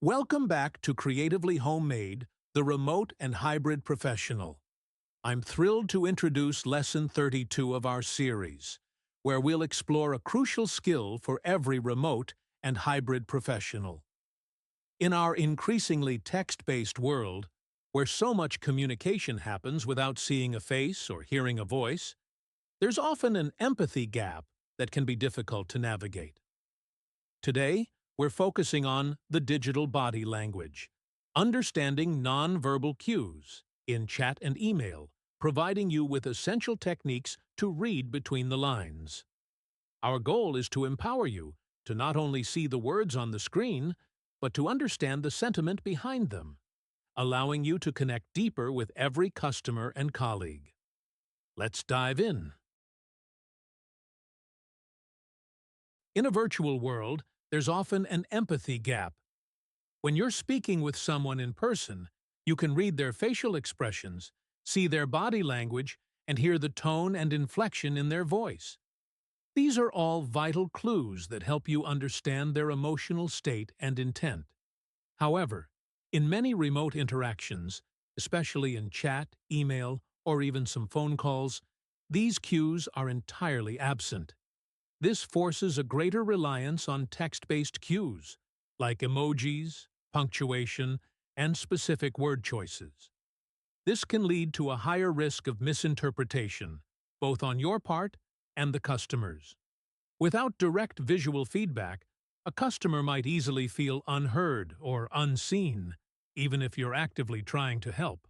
Welcome back to Creatively Homemade, the Remote and Hybrid Professional. I'm thrilled to introduce Lesson 32 of our series, where we'll explore a crucial skill for every remote and hybrid professional. In our increasingly text-based world, where so much communication happens without seeing a face or hearing a voice, there's often an empathy gap that can be difficult to navigate. Today, we're focusing on the digital body language, understanding nonverbal cues in chat and email, providing you with essential techniques to read between the lines. Our goal is to empower you to not only see the words on the screen, but to understand the sentiment behind them, allowing you to connect deeper with every customer and colleague. Let's dive in. In a virtual world, there's often an empathy gap. When you're speaking with someone in person, you can read their facial expressions, see their body language, and hear the tone and inflection in their voice. These are all vital clues that help you understand their emotional state and intent. However, in many remote interactions, especially in chat, email, or even some phone calls, these cues are entirely absent. This forces a greater reliance on text-based cues, like emojis, punctuation, and specific word choices. This can lead to a higher risk of misinterpretation, both on your part and the customer's. Without direct visual feedback, a customer might easily feel unheard or unseen, even if you're actively trying to help.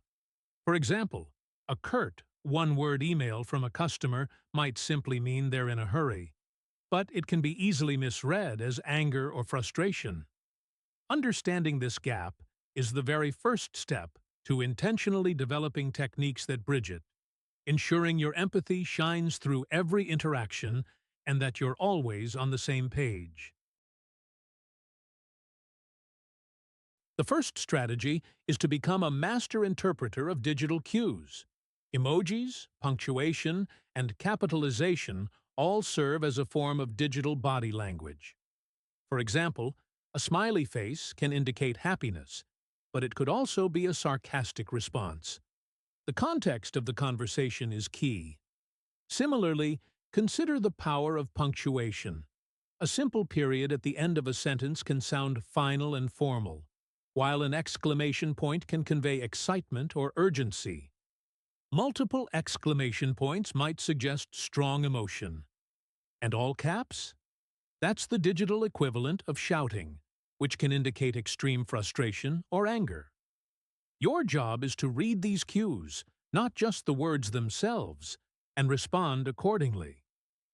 For example, a curt, one-word email from a customer might simply mean they're in a hurry, but it can be easily misread as anger or frustration. Understanding this gap is the very first step to intentionally developing techniques that bridge it, ensuring your empathy shines through every interaction and that you're always on the same page. The first strategy is to become a master interpreter of digital cues. Emojis, punctuation, and capitalization all serve as a form of digital body language. For example, a smiley face can indicate happiness, but it could also be a sarcastic response. The context of the conversation is key. Similarly, consider the power of punctuation. A simple period at the end of a sentence can sound final and formal, while an exclamation point can convey excitement or urgency. Multiple exclamation points might suggest strong emotion. And all caps? That's the digital equivalent of shouting, which can indicate extreme frustration or anger. Your job is to read these cues, not just the words themselves, and respond accordingly.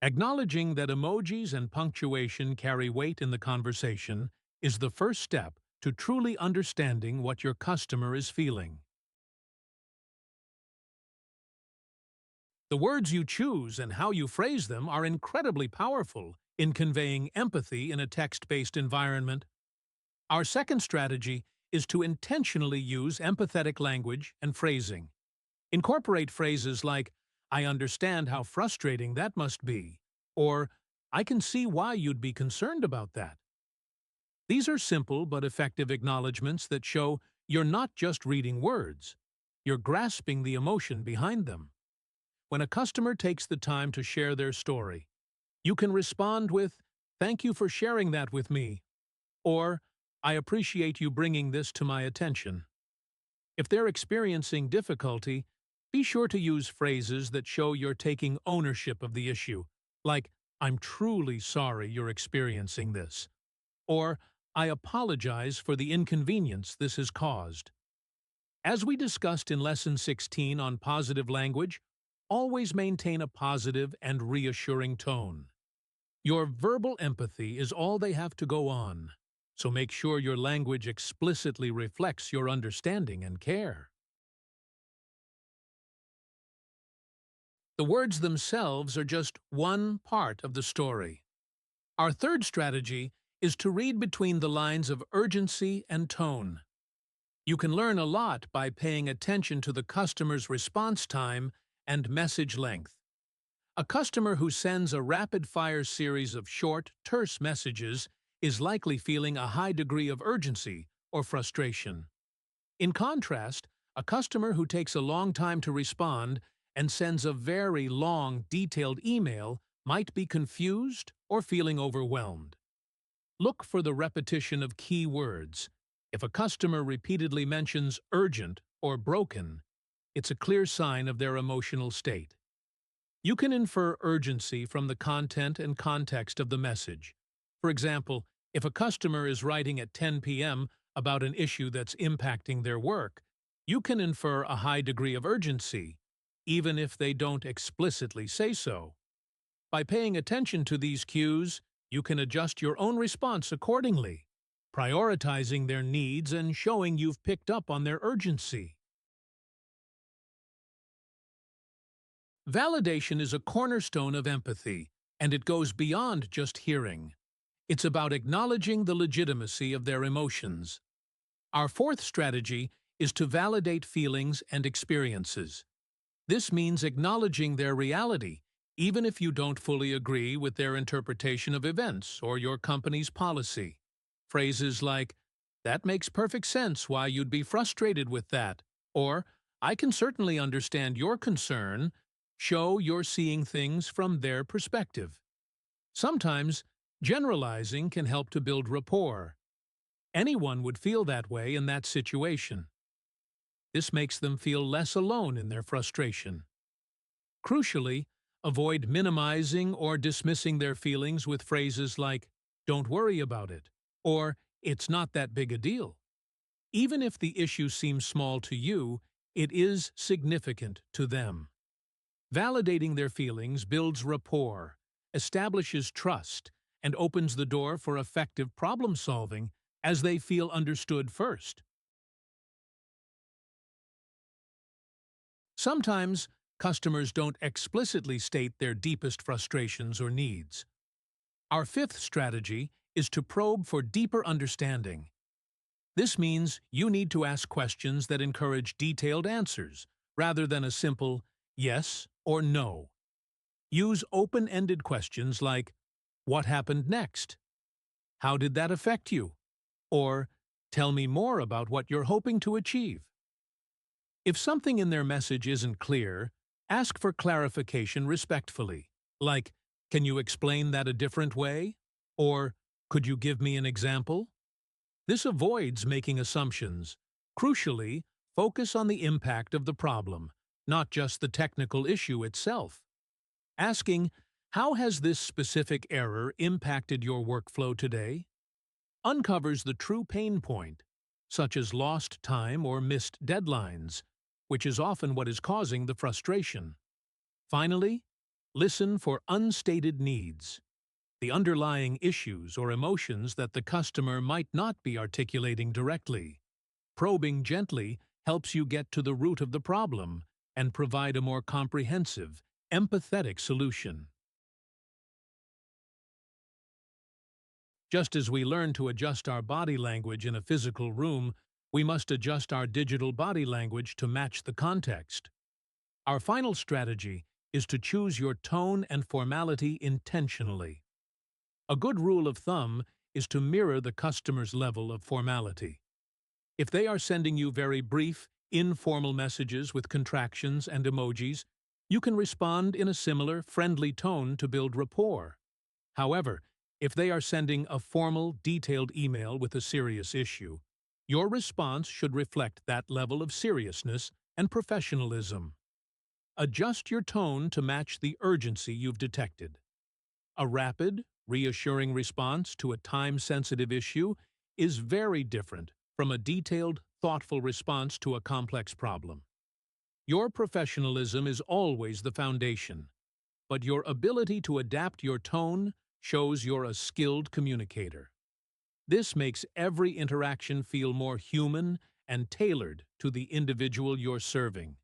Acknowledging that emojis and punctuation carry weight in the conversation is the first step to truly understanding what your customer is feeling. The words you choose and how you phrase them are incredibly powerful in conveying empathy in a text-based environment. Our second strategy is to intentionally use empathetic language and phrasing. Incorporate phrases like, "I understand how frustrating that must be," or "I can see why you'd be concerned about that." These are simple but effective acknowledgments that show you're not just reading words, you're grasping the emotion behind them. When a customer takes the time to share their story, you can respond with, "Thank you for sharing that with me," or "I appreciate you bringing this to my attention." If they're experiencing difficulty, be sure to use phrases that show you're taking ownership of the issue, like, "I'm truly sorry you're experiencing this," or "I apologize for the inconvenience this has caused." As we discussed in Lesson 16 on positive language, always maintain a positive and reassuring tone. Your verbal empathy is all they have to go on, so make sure your language explicitly reflects your understanding and care. The words themselves are just one part of the story. Our third strategy is to read between the lines of urgency and tone. You can learn a lot by paying attention to the customer's response time and message length. A customer who sends a rapid-fire series of short, terse messages is likely feeling a high degree of urgency or frustration. In contrast, a customer who takes a long time to respond and sends a very long, detailed email might be confused or feeling overwhelmed. Look for the repetition of key words. If a customer repeatedly mentions urgent or broken, it's a clear sign of their emotional state. You can infer urgency from the content and context of the message. For example, if a customer is writing at 10 p.m. about an issue that's impacting their work, you can infer a high degree of urgency, even if they don't explicitly say so. By paying attention to these cues, you can adjust your own response accordingly, prioritizing their needs and showing you've picked up on their urgency. Validation is a cornerstone of empathy, and it goes beyond just hearing. It's about acknowledging the legitimacy of their emotions. Our fourth strategy is to validate feelings and experiences. This means acknowledging their reality, even if you don't fully agree with their interpretation of events or your company's policy. Phrases like, "That makes perfect sense why you'd be frustrated with that," or "I can certainly understand your concern," show you're seeing things from their perspective. Sometimes, generalizing can help to build rapport. Anyone would feel that way in that situation. This makes them feel less alone in their frustration. Crucially, avoid minimizing or dismissing their feelings with phrases like, "Don't worry about it," or "It's not that big a deal." Even if the issue seems small to you, it is significant to them. Validating their feelings builds rapport, establishes trust, and opens the door for effective problem-solving as they feel understood first. Sometimes, customers don't explicitly state their deepest frustrations or needs. Our fifth strategy is to probe for deeper understanding. This means you need to ask questions that encourage detailed answers, rather than a simple yes or no. Use open-ended questions like, "What happened next?" "How did that affect you?" Or, "Tell me more about what you're hoping to achieve." If something in their message isn't clear, ask for clarification respectfully, like, "Can you explain that a different way?" Or, "Could you give me an example?" This avoids making assumptions. Crucially, focus on the impact of the problem, not just the technical issue itself. Asking, "How has this specific error impacted your workflow today?" uncovers the true pain point, such as lost time or missed deadlines, which is often what is causing the frustration. Finally, listen for unstated needs, the underlying issues or emotions that the customer might not be articulating directly. Probing gently helps you get to the root of the problem and provide a more comprehensive, empathetic solution. Just as we learn to adjust our body language in a physical room, we must adjust our digital body language to match the context. Our final strategy is to choose your tone and formality intentionally. A good rule of thumb is to mirror the customer's level of formality. If they are sending you very brief, informal messages with contractions and emojis, you can respond in a similar, friendly tone to build rapport. However, if they are sending a formal, detailed email with a serious issue, your response should reflect that level of seriousness and professionalism. Adjust your tone to match the urgency you've detected. A rapid, reassuring response to a time-sensitive issue is very different from a detailed, thoughtful response to a complex problem. Your professionalism is always the foundation, but your ability to adapt your tone shows you're a skilled communicator. This makes every interaction feel more human and tailored to the individual you're serving.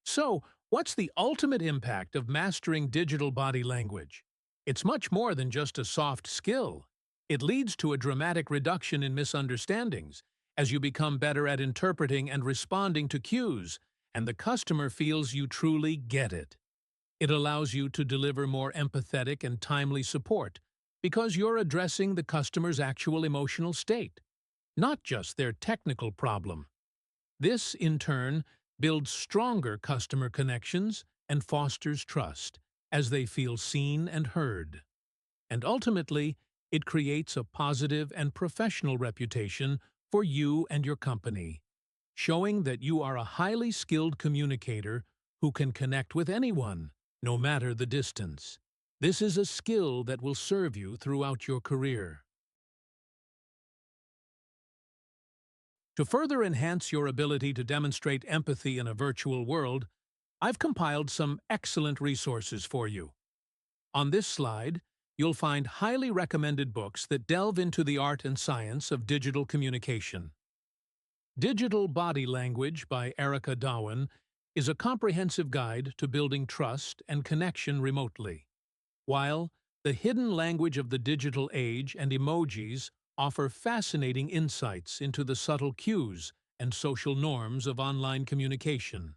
So, what's the ultimate impact of mastering digital body language? It's much more than just a soft skill. It leads to a dramatic reduction in misunderstandings as you become better at interpreting and responding to cues, and the customer feels you truly get it. It allows you to deliver more empathetic and timely support, because you're addressing the customer's actual emotional state, not just their technical problem. This, in turn, builds stronger customer connections and fosters trust, as they feel seen and heard. And ultimately, it creates a positive and professional reputation for you and your company, showing that you are a highly skilled communicator who can connect with anyone, no matter the distance. This is a skill that will serve you throughout your career. To further enhance your ability to demonstrate empathy in a virtual world, I've compiled some excellent resources for you. On this slide, you'll find highly recommended books that delve into the art and science of digital communication. Digital Body Language by Erica Dowen is a comprehensive guide to building trust and connection remotely, while The Hidden Language of the Digital Age and Emojis offer fascinating insights into the subtle cues and social norms of online communication.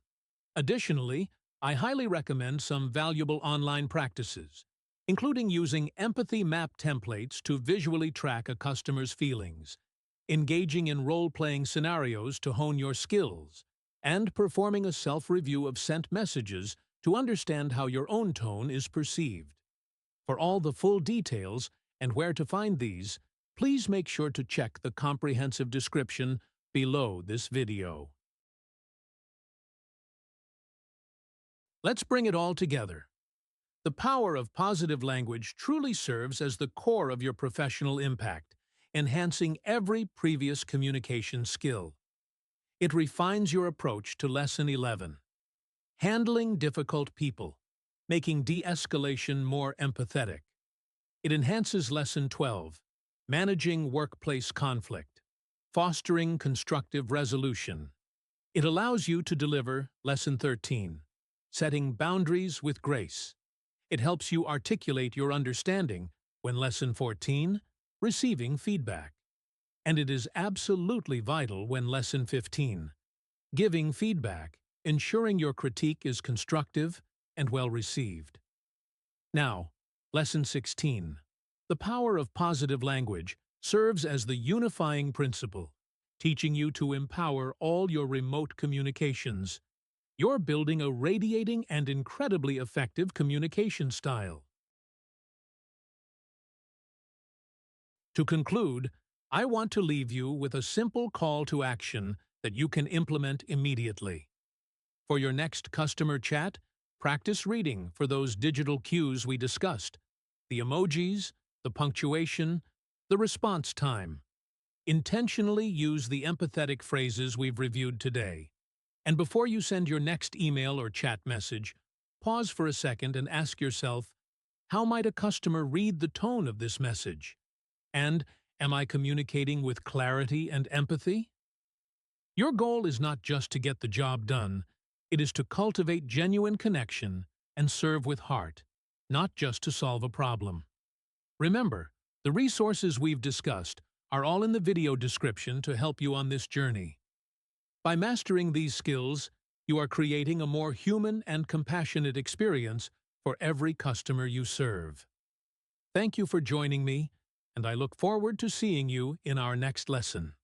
Additionally, I highly recommend some valuable online practices, including using empathy map templates to visually track a customer's feelings, engaging in role-playing scenarios to hone your skills, and performing a self-review of sent messages to understand how your own tone is perceived. For all the full details and where to find these, please make sure to check the comprehensive description below this video. Let's bring it all together. The power of positive language truly serves as the core of your professional impact, enhancing every previous communication skill. It refines your approach to Lesson 11, handling difficult people, making de-escalation more empathetic. It enhances Lesson 12, managing workplace conflict, fostering constructive resolution. It allows you to deliver Lesson 13, setting boundaries with grace. It helps you articulate your understanding when Lesson 14, receiving feedback. And it is absolutely vital when Lesson 15, giving feedback, ensuring your critique is constructive and well received. Now, Lesson 16. The power of positive language serves as the unifying principle, teaching you to empower all your remote communications. You're building a radiating and incredibly effective communication style. To conclude, I want to leave you with a simple call to action that you can implement immediately. For your next customer chat, practice reading for those digital cues we discussed, the emojis, the punctuation, the response time. Intentionally use the empathetic phrases we've reviewed today. And before you send your next email or chat message, pause for a second and ask yourself, how might a customer read the tone of this message? And am I communicating with clarity and empathy? Your goal is not just to get the job done, it is to cultivate genuine connection and serve with heart, not just to solve a problem. Remember, the resources we've discussed are all in the video description to help you on this journey. By mastering these skills, you are creating a more human and compassionate experience for every customer you serve. Thank you for joining me, and I look forward to seeing you in our next lesson.